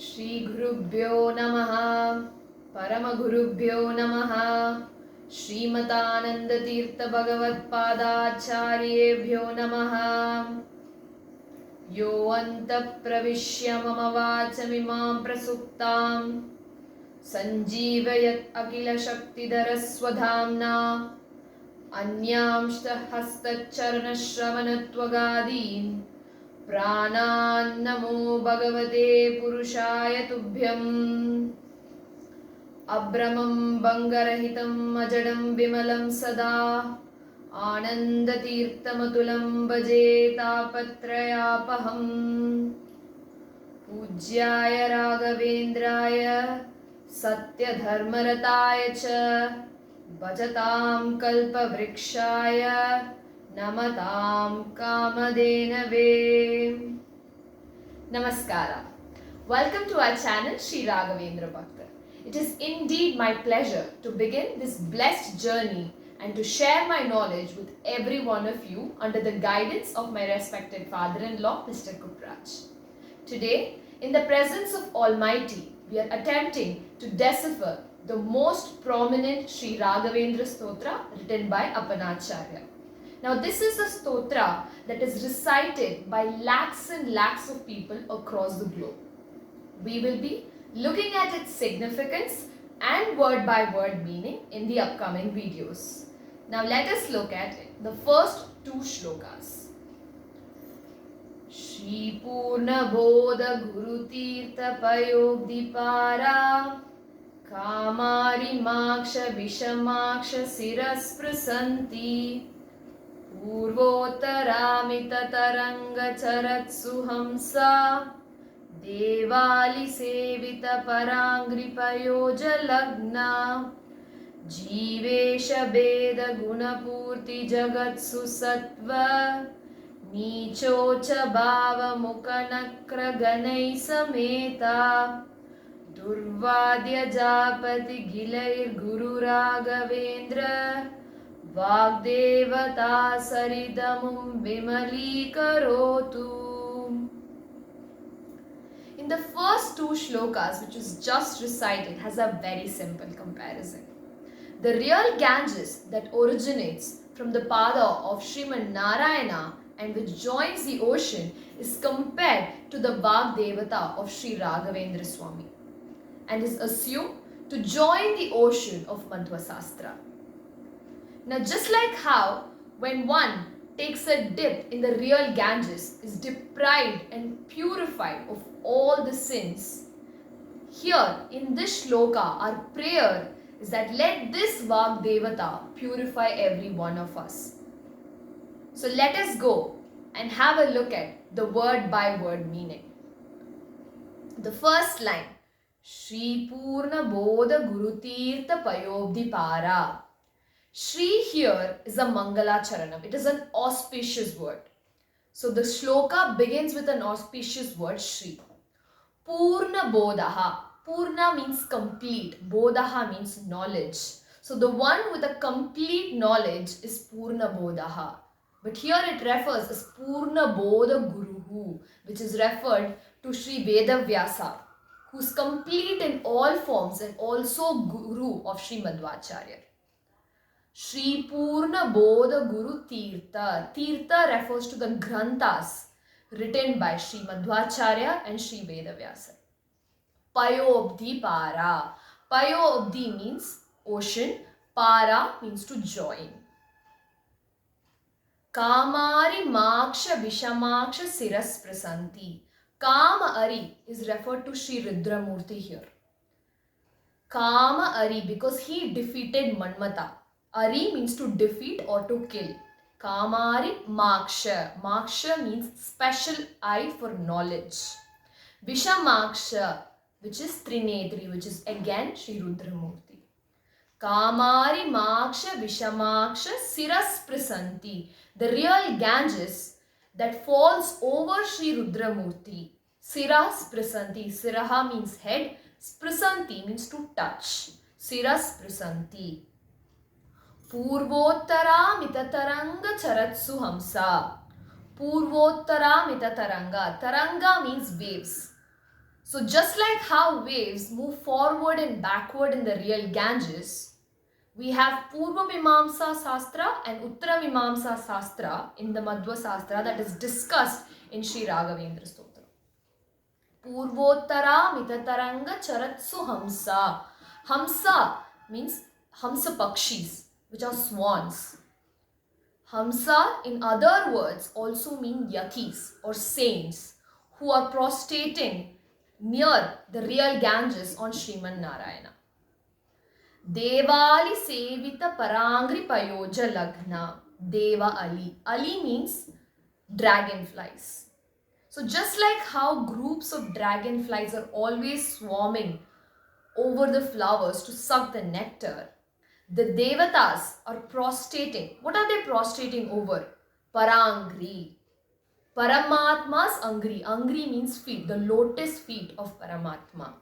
श्रीगुरुभ्यो नमः परमगुरुभ्यो नमः श्रीमतानन्दतीर्थभगवत्पादाचार्येभ्यो नमः यो अन्तःप्रविश्य मम वाचमिमां प्रसुप्तां सञ्जीवयत् अखिलशक्तिधरस्वधाम्ना अन्यांश्च हस्तचरणश्रवणत्वगादीन् प्राणान्नमो भगवते पुरुषाय तुभ्यम् अभ्रमं भङ्गरहितम् अजडं विमलं सदा आनन्दतीर्थमतुलं भजे तापत्रयापहम् पूज्याय राघवेन्द्राय सत्यधर्मरताय च भजतां कल्पवृक्षाय नमतां कामधेनवे. Namaskara. Welcome to our channel Sri Raghavendra Bhakta. It is indeed my pleasure to begin this blessed journey and to share my knowledge with every one of you under the guidance of my respected father-in-law, Mr. Kupraj. Today, in the presence of Almighty, we are attempting to decipher the most prominent Sri Raghavendra Stotra written by Appanacharya. Now, this is a stotra that is recited by lakhs and lakhs of people across the globe. We will be looking at its significance and word by word meaning in the upcoming videos. Now, let us look at the first two shlokas. Shri Purna Bodha Guru Tirtha Payogdipara Kamari Maksha Vishamaksha Sirasprasanti पूर्वोत्तरामिततरङ्गचरत्सु Hansa देवालिसेवितपराङ्घ्रिपयोजलग्ना जीवेशभेदगुणपूर्तिजगत्सु Sattva नीचोच भावमुखनक्रगणैः समेता दुर्वाद्यजापतिगिलैर्गुरुराघवेन्द्र Vagdevata सरिदमुं विमलीकरोतु. In the first two shlokas, which is just recited, has a very simple comparison. The real Ganges that originates from the pada of Sriman Narayana and which joins the ocean is compared to the Vagdevata of Sri Raghavendra Swami and is assumed to join the ocean of Madhva-sastra. Now, just like how when one takes a dip in the real Ganges is deprived and purified of all the sins, here in this shloka our prayer is that let this Vagdevata purify every one of us. So let us go and have a look at the word by word meaning. The first line, Shri Purna Bodha Guru Tirtha Payogdipara. Shri here is a Mangala Charanam. It is an auspicious word. So the shloka begins with an auspicious word, Shri. Purna Bodhaha. Purna means complete. Bodhaha means knowledge. So the one with a complete knowledge is Purna Bodhaha. But here it refers as Purna Bodha Guruhu, which is referred to Sri Vedavyasa, who is complete in all forms and also Guru of Sri Madhvacharya. Shri Purna Bodha Guru Tirtha. Tirtha refers to the Granthas written by Sri Madhvacharya and Sri Vedavyasa. Payogdi Para. Payogdi means ocean. Para means to join. Kamari Maksha Vishamaksha Siras Prasanti. Kama Ari is referred to Sri Rudramurti here. Kama Ari because he defeated Manmata. Ari means to defeat or to kill. Kamari Maksha. Maksha means special eye for knowledge. Vishamaksha, which is Trinedri, which is again Sri Rudramurti. Kamari Maksha Vishamaksha Siras Prasanti. The real Ganges that falls over Sri Rudramurti. Siras Prasanti. Siraha means head. Prasanti means to touch. Siras Prasanti. Purvottara mitataranga charatsu hamsa. Purvottara mitataranga. Taranga means waves. So just like how waves move forward and backward in the real Ganges, we have Purva Mimamsa Sastra and Uttara Mimamsa Sastra in the Madhva Sastra that is discussed in Sri Raghavendra Stotra. Purvottara Mitataranga Charatsu Hamsa. Hamsa means Hamsa Pakshis, which are swans. Hamsa, in other words, also mean yatis or saints who are prostrating near the real Ganges on Sriman Narayana. Devali Sevita Parangri Payoja Lagna. Deva Ali. Ali means dragonflies. So just like how groups of dragonflies are always swarming over the flowers to suck the nectar, the Devatas are prostrating. What are they prostrating over? Parangri. Paramatma's Angri. Angri means feet, the lotus feet of Paramatma.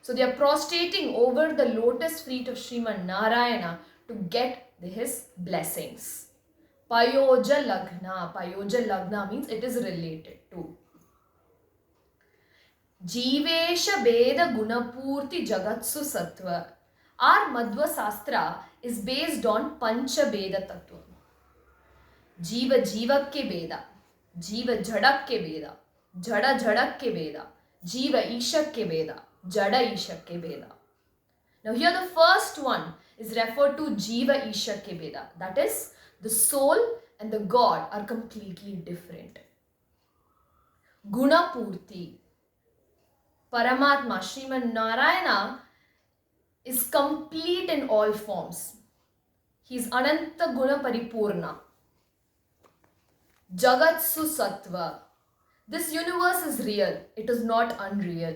So they are prostrating over the lotus feet of Sriman Narayana to get his blessings. Payoja Lagna. Payoja Lagna means it is related to. Jivesha Beda Gunapurti Jagatsu Sattva. Our Madhva Sastra is based on Pancha Beda Tattva. Jiva Jivak ke Beda. Jiva Jadak ke Beda. Jada Jadak ke Beda. Jiva Ishak ke Beda. Jada Ishak ke Beda. Now here the first one is referred to Jiva Ishak ke Beda. That is, the soul and the God are completely different. Gunapurti. Paramatma, Sriman Narayana, is complete in all forms. He is Ananta Guna Paripurna. Jagatsu Sattva. This universe is real. It is not unreal.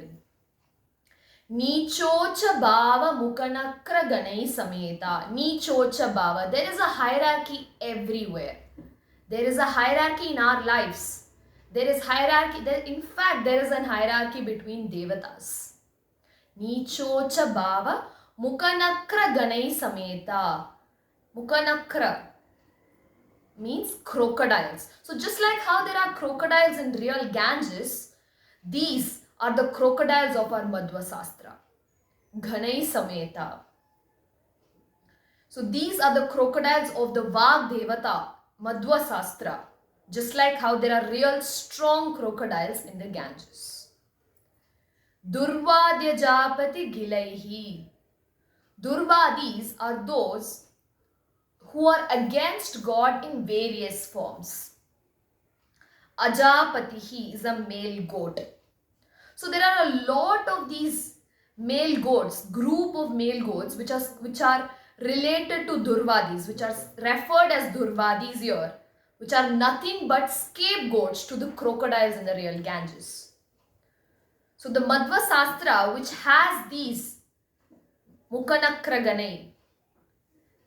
Nichocha Bhava Mukanakra Ganai Sameta. Nichocha Bhava. There is a hierarchy everywhere. There is a hierarchy in our lives. There is hierarchy. In fact, there is a hierarchy between Devatas. Nichocha Bhava Mukanakra Ganai Sameta. Mukanakra means crocodiles. So just like how there are crocodiles in real Ganges, these are the crocodiles of our Madhva Sastra. Ghanai Sameta. So these are the crocodiles of the Vag Devata, Madhva Sastra. Just like how there are real strong crocodiles in the Ganges. Durvadya Japati Gilaihi. Durvadis are those who are against God in various forms. Ajapatihi is a male goat. So there are a lot of these male goats, group of male goats which are related to Durvadis, which are referred as Durvadis here, which are nothing but scapegoats to the crocodiles in the real Ganges. So the Madhva Sastra, which has these Mukanakra Ganai,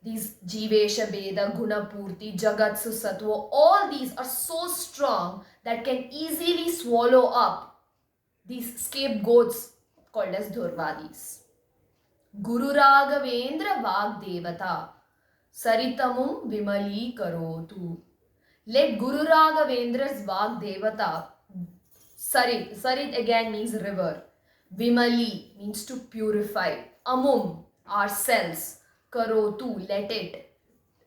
these Jivesha Beda, Gunapurti, Jagatsu Sattva, all these are so strong that can easily swallow up these scapegoats called as Durvadis. Guru Raghavendra Vag Devata Saritamum Vimali Karotu. Let Guru Raghavendra's Vag Devata, Sarit again means river. Vimali means to purify. Amum, ourselves. Karotu, let it.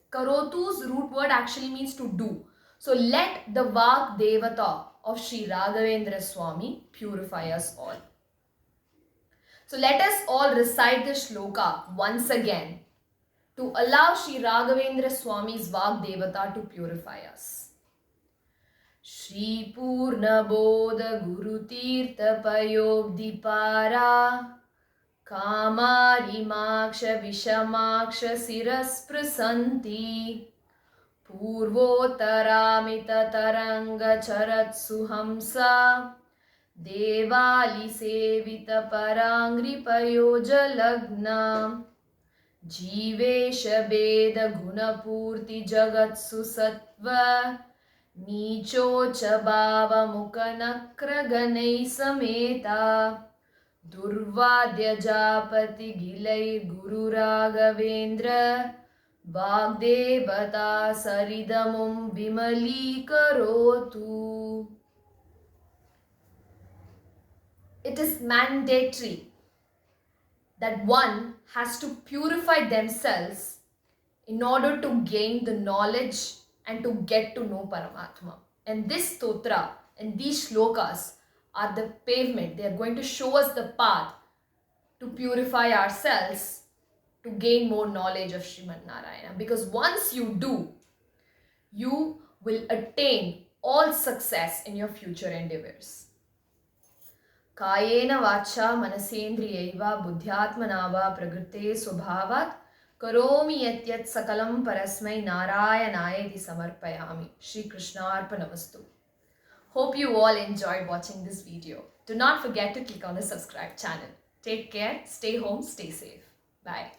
Karotu's root word actually means to do. So let the Vag Devata of Sri Raghavendra Swami purify us all. So let us all recite the shloka once again to allow Sri Raghavendra Swami's Vag Devata to purify us. Shri Purna Bodha Guru Tirtha Payogdipara Kamari Maksha Vishamaksha Siras Prasanti Purvotaramita Taranga Charatsu Hamsa Devali Sevita Parangri Payoja Lagna Jivesha Beda Gunapurti Jagatsu Sattva Nichocha Bhava Mukanakra Ganai Sameta Durvadya Japati Gilai Guru Raghavendra Vagdevata Saridamum Vimali Karotu. it is mandatory that one has to purify themselves in order to gain the knowledge and to get to know Paramatma. And this stotra and these shlokas are the pavement. They are going to show us the path to purify ourselves, to gain more knowledge of Srimad Narayana. Because once you do, you will attain all success in your future endeavors. कायेन वाचा मनसेन्द्रियैव बुद्ध्यात्मना वा प्रकृते स्वभावात् करोमि यत् सकलं परस्मै नारायणायेति समर्पयामि. Shri Krishnarpanamastu. Hope you all enjoyed watching this video. Do not forget to click on the subscribe channel. Take care, stay home, stay safe. Bye.